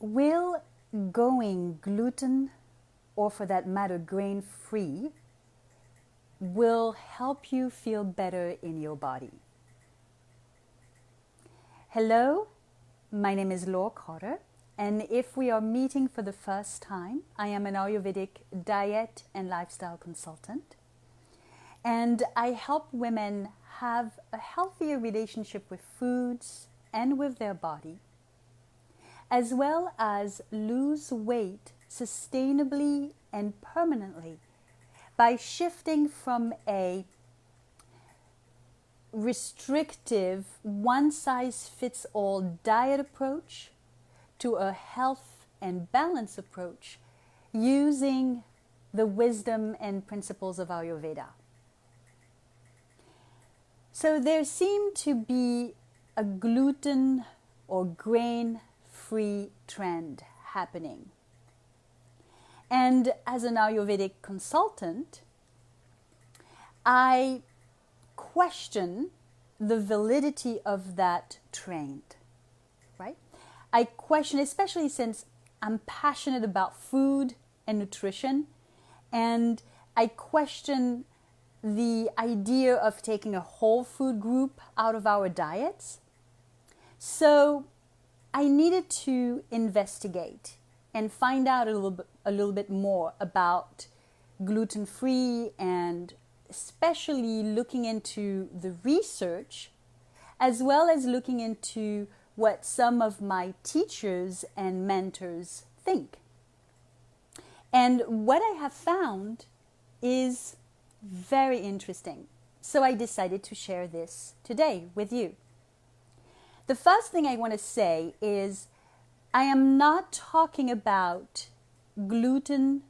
Will going gluten, or for that matter grain-free, will help you feel better in your body? Hello, my name is Laure, and if we are meeting for the first time, I am an Ayurvedic diet and lifestyle consultant, and I help women have a healthier relationship with foods and with their body, as well as lose weight sustainably and permanently by shifting from a restrictive, one-size-fits-all diet approach to a health and balance approach using the wisdom and principles of Ayurveda. So there seemed to be a gluten or grain-free trend happening. And as an Ayurvedic consultant, I question the validity of that trend, right? I question, especially since I'm passionate about food and nutrition, and I question the idea of taking a whole food group out of our diets. So I needed to investigate and find out a little bit more about gluten-free, and especially looking into the research, as well as looking into what some of my teachers and mentors think. And what I have found is very interesting. So I decided to share this today with you. The first thing I want to say is I am not talking about gluten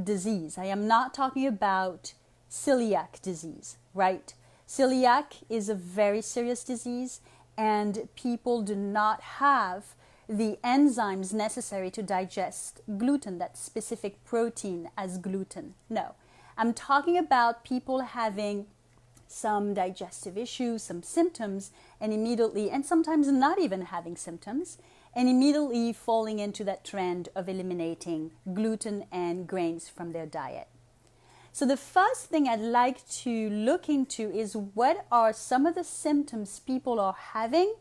disease. I am not talking about celiac disease, right? Celiac is a very serious disease, and people do not have the enzymes necessary to digest gluten, that specific protein as gluten. No, I'm talking about people having some digestive issues, some symptoms, and sometimes not even having symptoms, and immediately falling into that trend of eliminating gluten and grains from their diet. So the first thing I'd like to look into is what are some of the symptoms people are having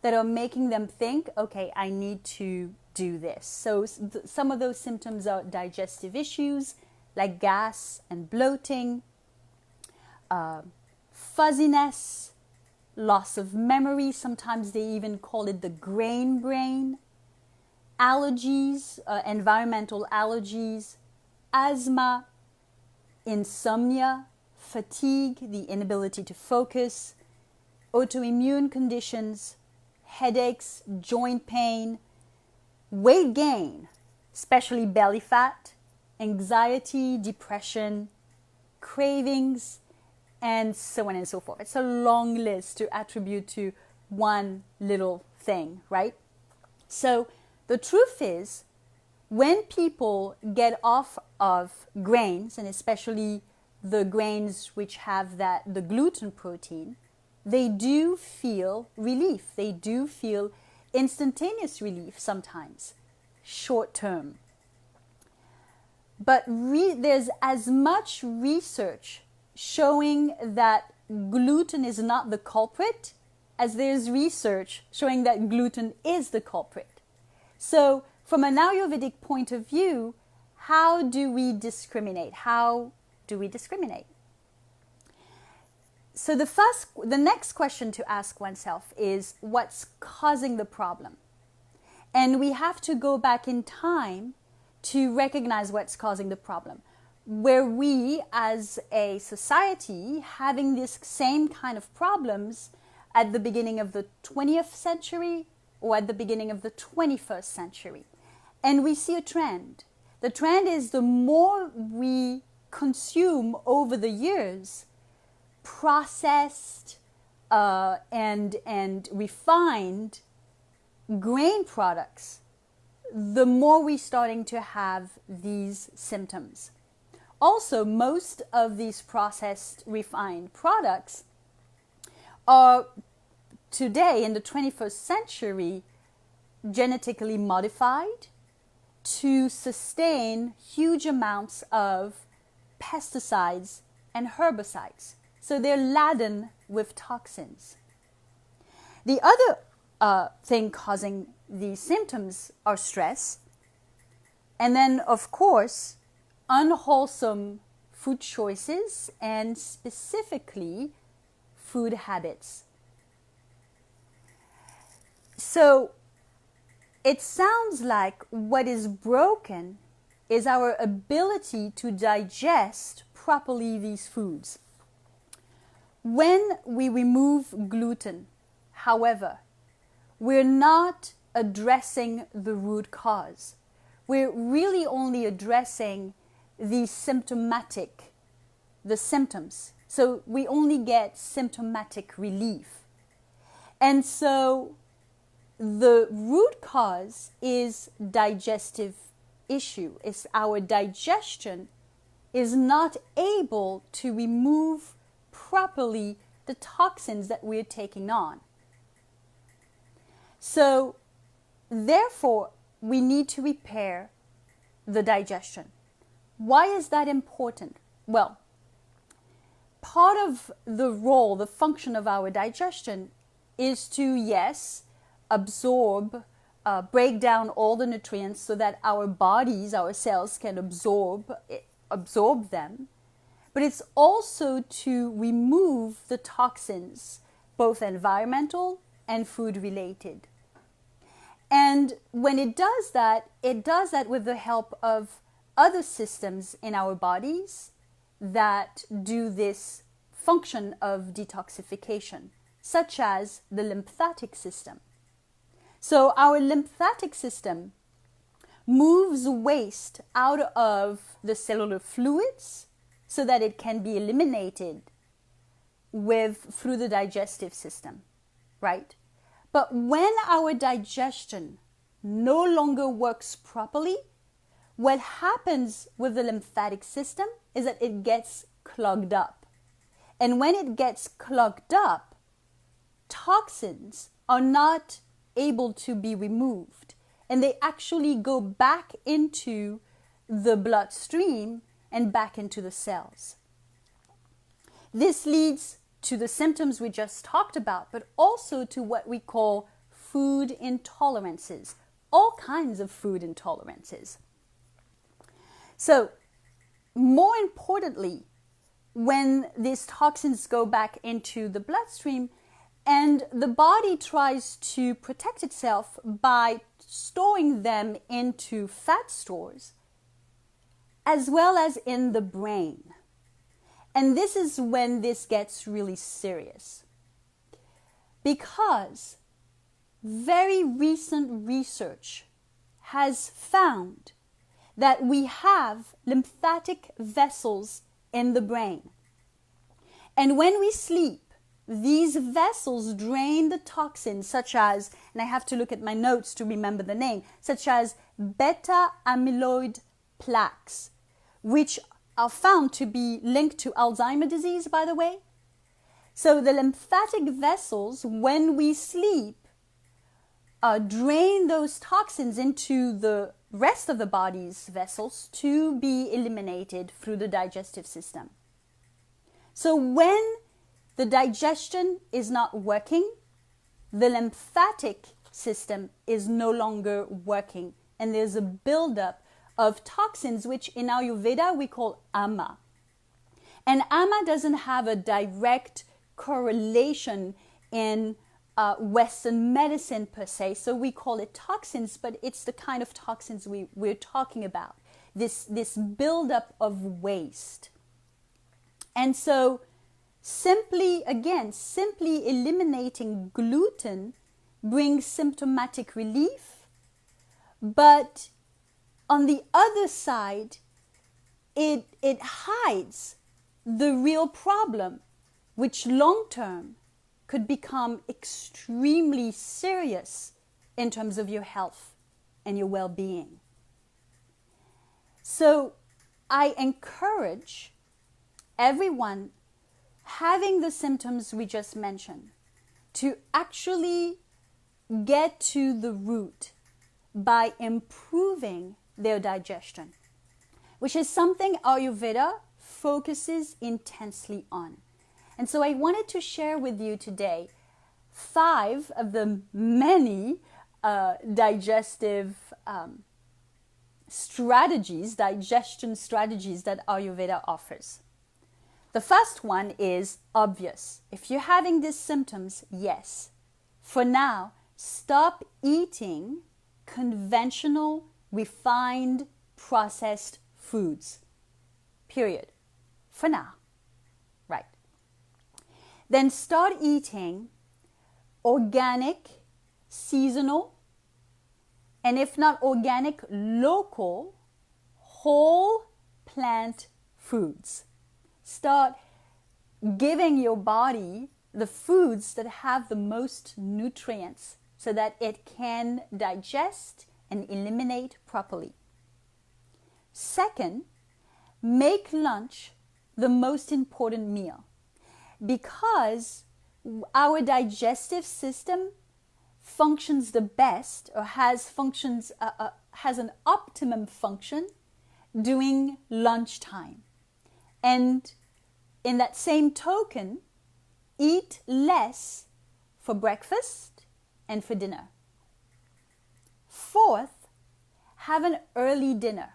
that are making them think, okay, I need to do this. So some of those symptoms are digestive issues like gas and bloating, fuzziness, loss of memory. Sometimes they even call it the grain brain, allergies, environmental allergies, asthma, insomnia, fatigue, the inability to focus, autoimmune conditions, headaches, joint pain, weight gain, especially belly fat, anxiety, depression, cravings, and so on and so forth. It's a long list to attribute to one little thing, right? So the truth is, when people get off of grains, and especially the grains which have the gluten protein, they do feel relief. They do feel instantaneous relief sometimes, short term. But there's as much research showing that gluten is not the culprit as there's research showing that gluten is the culprit. So from an Ayurvedic point of view, how do we discriminate? So the next question to ask oneself is, what's causing the problem? And we have to go back in time to recognize what's causing the problem. Were we as a society having this same kind of problems at the beginning of the 20th century or at the beginning of the 21st century? And we see a trend. The trend is the more we consume over the years processed and refined grain products, the more we're starting to have these symptoms. Also, most of these processed, refined products are today in the 21st century genetically modified to sustain huge amounts of pesticides and herbicides. So they're laden with toxins. The other thing causing these symptoms are stress, and then, of course, unwholesome food choices and specifically food habits. So it sounds like what is broken is our ability to digest properly these foods. When we remove gluten, however, we're not addressing the root cause. We're really only addressing the symptoms. So we only get symptomatic relief. And so the root cause is digestive issue. It's our digestion is not able to remove properly the toxins that we're taking on. So therefore, we need to repair the digestion. Why is that important? Well, part of the function of our digestion is to, yes, absorb, break down all the nutrients so that our bodies, our cells can absorb them. But it's also to remove the toxins, both environmental and food related. And when it does that with the help of other systems in our bodies that do this function of detoxification, such as the lymphatic system. So our lymphatic system moves waste out of the cellular fluids so that it can be eliminated through the digestive system, right? But when our digestion no longer works properly, what happens with the lymphatic system is that it gets clogged up. And when it gets clogged up, toxins are not able to be removed. And they actually go back into the bloodstream and back into the cells. This leads to the symptoms we just talked about, but also to what we call food intolerances, all kinds of food intolerances. So, more importantly, when these toxins go back into the bloodstream and the body tries to protect itself by storing them into fat stores, as well as in the brain. And this is when this gets really serious. Because very recent research has found that we have lymphatic vessels in the brain. And when we sleep, these vessels drain the toxins such as, and I have to look at my notes to remember the name, such as beta amyloid plaques, which are found to be linked to Alzheimer's disease, by the way. So the lymphatic vessels, when we sleep, drain those toxins into the rest of the body's vessels to be eliminated through the digestive system. So when the digestion is not working, the lymphatic system is no longer working, and there's a buildup of toxins, which in Ayurveda we call ama. And ama doesn't have a direct correlation in Western medicine per se, so we call it toxins, but it's the kind of toxins we're talking about, this buildup of waste. And so simply eliminating gluten brings symptomatic relief, but on the other side, it hides the real problem, which long term could become extremely serious in terms of your health and your well-being. So I encourage everyone having the symptoms we just mentioned to actually get to the root by improving their digestion, which is something Ayurveda focuses intensely on. And so I wanted to share with you today 5 of the many digestive strategies, digestion strategies that Ayurveda offers. The first one is obvious. If you're having these symptoms, yes. For now, stop eating conventional, refined, processed foods. Period. For now. Right. Then start eating organic, seasonal, and if not organic, local, whole plant foods. Start giving your body the foods that have the most nutrients so that it can digest and eliminate properly. Second, make lunch the most important meal, because our digestive system functions the best, or has an optimum function during lunchtime. And in that same token, eat less for breakfast and for dinner. Fourth, have an early dinner.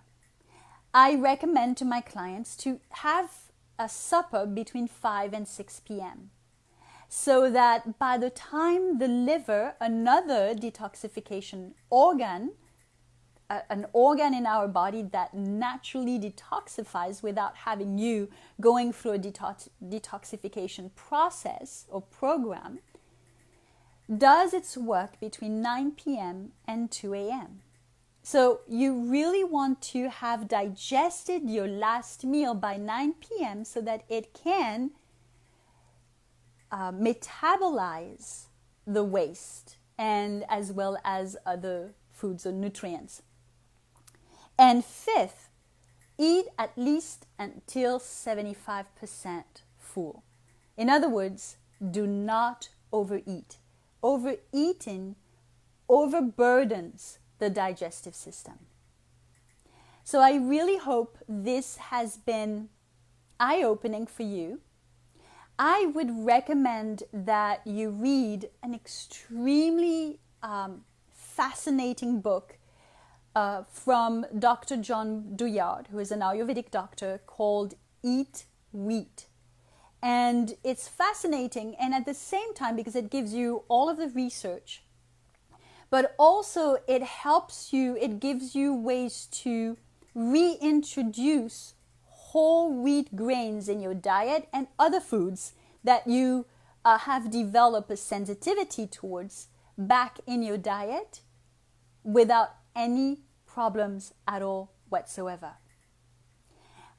I recommend to my clients to have a supper between 5 and 6 p.m. so that by the time the liver, another detoxification organ, an organ in our body that naturally detoxifies without having you going through a detoxification process or program, does its work between 9 p.m. and 2 a.m. So you really want to have digested your last meal by 9 p.m. so that it can metabolize the waste, and as well as other foods or nutrients. And fifth, eat at least until 75% full. In other words, do not overeat. Overeating overburdens the digestive system. So I really hope this has been eye-opening for you. I would recommend that you read an extremely fascinating book from Dr. John Douillard, who is an Ayurvedic doctor, called Eat Wheat. And it's fascinating, and at the same time, because it gives you all of the research, but also it helps you, it gives you ways to reintroduce whole wheat grains in your diet and other foods that you have developed a sensitivity towards back in your diet without any problems at all whatsoever.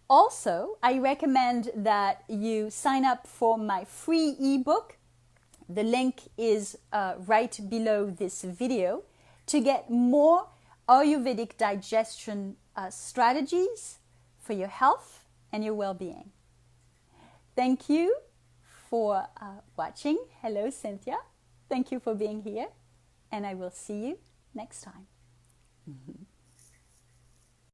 Also, I recommend that you sign up for my free ebook. The link is right below this video to get more Ayurvedic digestion strategies for your health and your well-being. Thank you for watching. Hello, Cynthia. Thank you for being here, and I will see you next time.